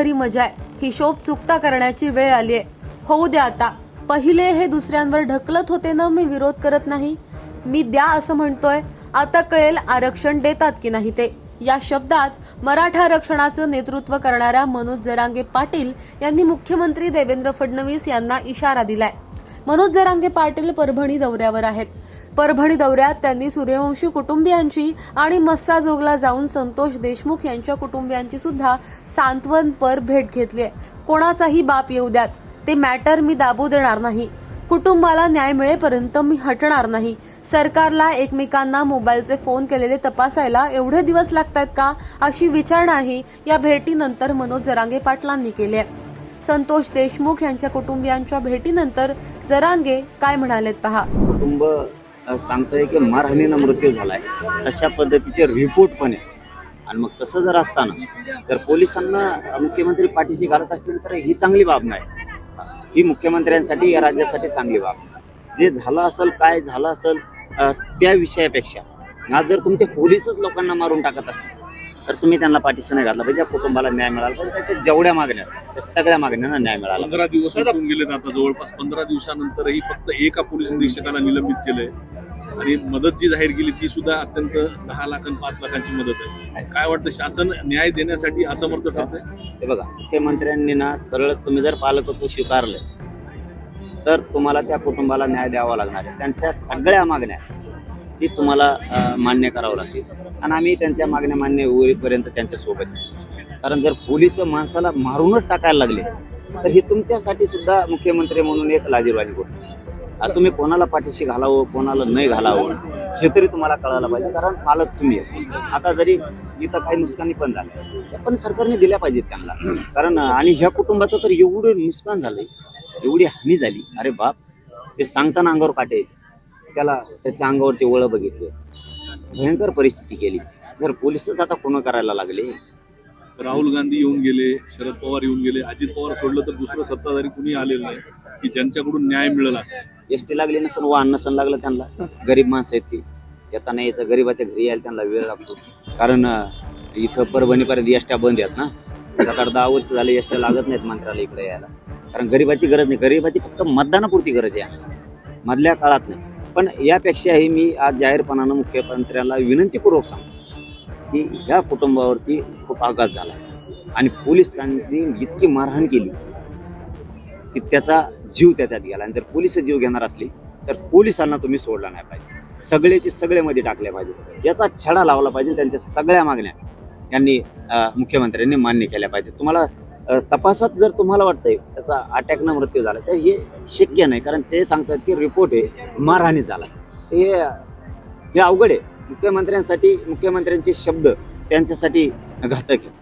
खरी मजा आहे. हिशोब चुकता करण्याची वेळ आली आहे. होऊ द्या आता. पहिले हे दुसऱ्यांवर ढकलत होते ना, मी विरोध करत नाही, मी द्या असं म्हणतोय. आता कळेल आरक्षण देतात की नाही ते. या शब्दात मराठा आरक्षणाचं नेतृत्व करणाऱ्या मनोज जरांगे पाटील यांनी मुख्यमंत्री देवेंद्र फडणवीस यांना इशारा दिलाय. मनोज जरांगे पाटील परभणी दौऱ्यावर आहेत. परभणी दौऱ्यात त्यांनी सूर्यवंशी कुटुंबियांची आणि मस्साजोगला जाऊन संतोष देशमुख यांच्या कुटुंबियांची सुद्धा सांत्वनपर भेट घेतली. कोणाचाही बाप येऊ द्यात, ते मॅटर मी दाबू देणार नाही. कुटुंबाला न्याय मिळेपर्यंत मी हटणार नाही. सरकारला एकमेकांना मोबाईलचे फोन केलेले तपासायला एवढे दिवस लागतात का, अशी विचारणाही या भेटीनंतर मनोज जरांगे पाटलांनी केली आहे. संतोष देशमुख यांच्या कुटुंबियांच्या भेटीनंतर जरांगे काय म्हणालेत पहा. कुटुंब सांगतंय की मारहाणीनं मृत्यू झालाय, तशा पद्धतीचे रिपोर्ट पण आहे. आणि मग तसं जर असताना तर पोलिसांना मुख्यमंत्री पाठीशी घालत असतील तर ही चांगली बाब नाही. ही मुख्यमंत्र्यांसाठी, या राज्यासाठी चांगली बाब. जे झालं असेल, काय झालं असेल त्या विषयापेक्षा आज जर तुमचे पोलीसच लोकांना मारून टाकत असतील तर तुम्ही त्यांना पाठीशी नाही घातला पाहिजे. कुटुंबाला न्याय मिळाला पाहिजे. त्याच्या जेवढ्या मागण्या त्या सगळ्या मागण्यांना न्याय मिळाला. 15 दिवस होऊन गेलेत आता. जवळपास 15 दिवसानंतरही फक्त एका पोलीस निरीक्षकाला निलंबित केलंय आणि मदत जी जाहीर केली ती सुद्धा अत्यंत 10 लाख आणि 5 लाखांची मदत आहे. काय वाटतं, शासन न्याय देण्यासाठी असमर्थ ठरतंय? हे बघा, मुख्यमंत्र्यांनी ना सरळच तुम्ही जर पालकत्व स्वीकारलं तर तुम्हाला त्या कुटुंबाला न्याय द्यावा लागणार आहे. त्यांच्या सगळ्या मागण्या ती तुम्हाला मान्य करावं लागतील आणि आम्ही त्यांच्या मागण्या मान्य होईपर्यंत त्यांच्या सोबत आहे. कारण जर पोलीस माणसाला मारूनच टाकायला लागले तर ही तुमच्यासाठी सुद्धा मुख्यमंत्री म्हणून एक लाजिरवाणी गोष्ट. तुम्ही कोणाला पाठीशी घालावं, कोणाला नाही घालावं हे तरी तुम्हाला कळायला पाहिजे. कारण पालक तुम्ही आता जरी इथं काही नुकसानी पण झाली त्या पण सरकारने दिल्या पाहिजेत त्यांना. कारण आणि ह्या कुटुंबाचं तर एवढं नुकसान झालंय, एवढी हानी झाली. अरे बाप, ते सांगताना अंगावर काटे येते. त्याला त्याच्या अंगावरचे वळ बघितले, भयंकर परिस्थिती केली. जर पोलिसच आता खून करायला लागले. राहुल गांधी येऊन गेले, शरद पवार येऊन गेले, अजित पवार सोडलं तर दुसरं सत्ताधारी कुणी आलेलं नाही की ज्यांच्याकडून न्याय मिळेल असं. एसटी लागली नसेल, वाहन नसेल लागलं त्यांना. गरीब माणसं आहेत ती, येताना यायचं गरीबाच्या घरी यायला त्यांना वेळ लागतो. कारण इथं परभणीपर्यंत एसट्या बंद आहेत ना. सकाळ 10 वर्ष झाले एसट्या लागत नाहीत मंत्र्याला इकडे यायला. कारण गरीबाची गरज नाही, गरीबाची फक्त मतदानापुरती गरज आहे, मधल्या काळात नाही. पण यापेक्षाही मी आज जाहीरपणानं मुख्यमंत्र्याला विनंतीपूर्वक सांगतो की ह्या कुटुंबावरती खूप आघात झाला आणि पोलिसांनी इतकी मारहाण केली की त्याचा जीव त्याच्यात गेला. आणि जर पोलिस जीव घेणार असली तर पोलिसांना तुम्ही सोडला नाही पाहिजे. सगळेचे सगळे मध्ये टाकले पाहिजे. याचा छडा लावला पाहिजे. त्यांच्या सगळ्या मागण्या त्यांनी मुख्यमंत्र्यांनी मान्य केल्या पाहिजे. तुम्हाला तपासात जर तुम्हाला वाटतंय त्याचा अटॅकनं मृत्यू झाला तर हे शक्य नाही. कारण ते सांगतात की रिपोर्ट आहे मारहाणी झाला. हे अवघड आहे मुख्यमंत्र्यांसाठी. मुख्यमंत्र्यांचे शब्द त्यांच्यासाठी घातक आहे.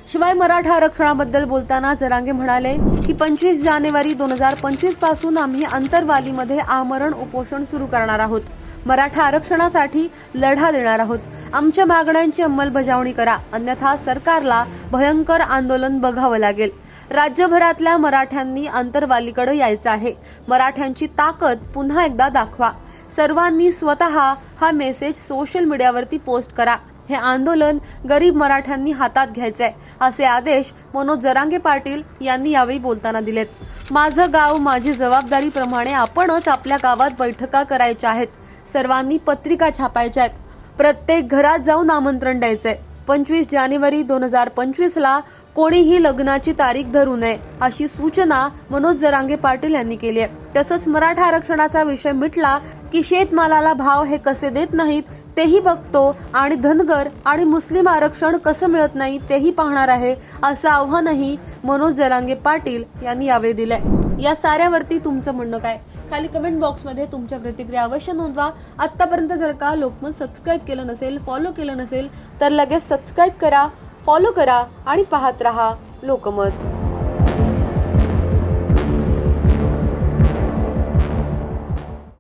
शिवाय मराठा आरक्षणाबद्दल बोलताना जरांगे म्हणाले की 25 जानेवारी 2025 पासून आम्ही अंतरवालीमध्ये आमरण उपोषण सुरू करणार आहोत. मराठा आरक्षणासाठी लढा देणार आहोत. आमच्या मागण्यांची अंमलबजावणी करा, अन्यथा सरकारला भयंकर आंदोलन बघावं लागेल. राज्यभरातल्या मराठ्यांनी अंतरवालीकडे यायचं आहे. मराठ्यांची ताकद पुन्हा एकदा दाखवा. सर्वांनी स्वतः हा मेसेज सोशल मीडियावरती पोस्ट करा. हे आंदोलन गरीब मराठ्यांनी हातात घ्यायचंय, असे आदेश मनोज जरांगे पाटील यांनी यावेळी बोलताना दिलेत. माझं गाव माझी जबाबदारी प्रमाणे आपणच आपल्या गावात बैठका करायच्या आहेत. सर्वांनी पत्रिका छापायच्या आहेत. प्रत्येक घरात जाऊन आमंत्रण द्यायचंय. 25 जानेवारी 2025ला कोणीही लग्नाची तारीख धरू नये, अशी सूचना मनोज जरांगे पाटील यांनी केली आहे. तसंच मराठा आरक्षणाचा विषय मिटला की शेतमालाला भाव हे कसे देत नाहीत तेही बघतो आणि धनगर आणि मुस्लिम आरक्षण कसं मिळत नाही तेही पाहणार आहे, असं आव्हानही मनोज जरांगे पाटील यांनी यावेळी दिलंय. या साऱ्यावरती तुमचं म्हणणं काय? खाली कमेंट बॉक्समध्ये तुमच्या प्रतिक्रिया अवश्य नोंदवा. आतापर्यंत जर का लोकमत सबस्क्राईब केलं नसेल, फॉलो केलं नसेल तर लगेच सबस्क्राईब करा, फॉलो करा आणि पाहत रहा लोकमत.